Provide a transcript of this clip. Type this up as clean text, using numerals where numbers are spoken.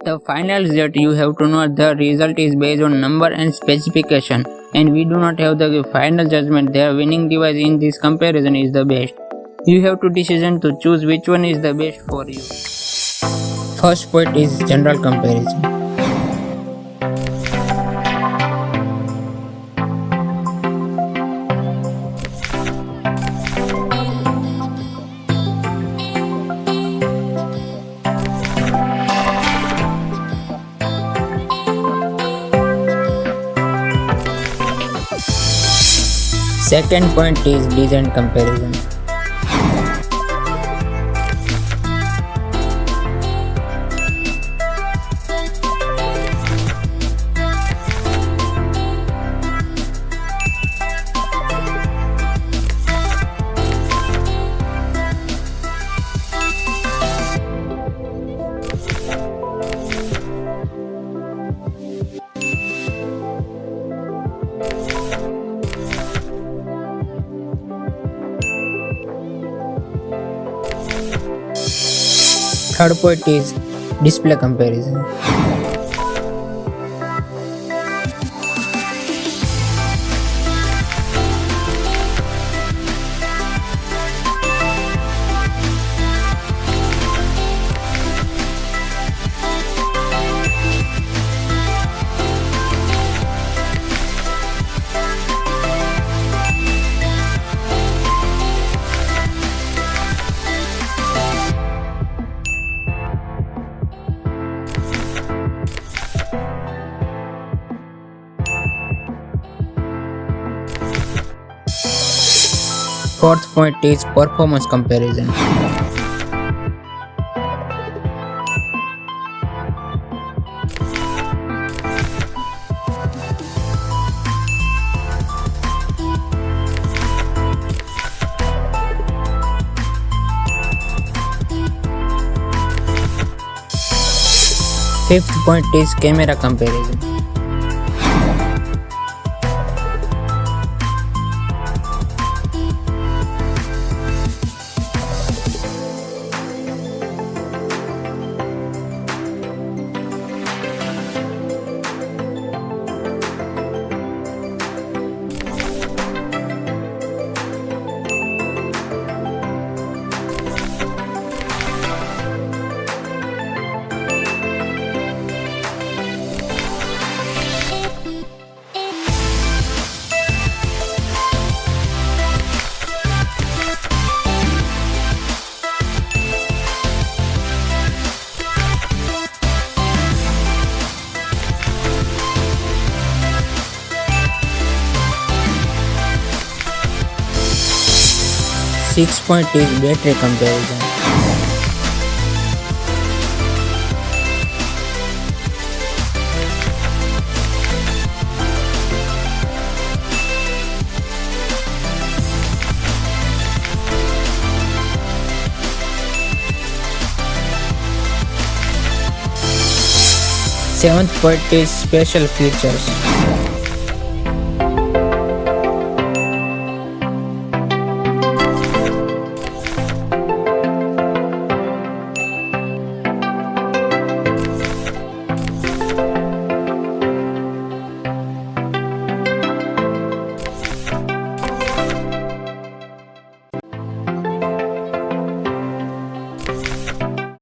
The final result, you have to know the result is based on number and specification, and we do not have the final judgment. The winning device in this comparison is the best. You have to decision to choose which one is the best for you. First point is general comparison. Second point is design comparison. Third point is display comparison. Fourth point is performance comparison. Fifth point is camera comparison. Sixth point is battery comparison. Seventh point is special features.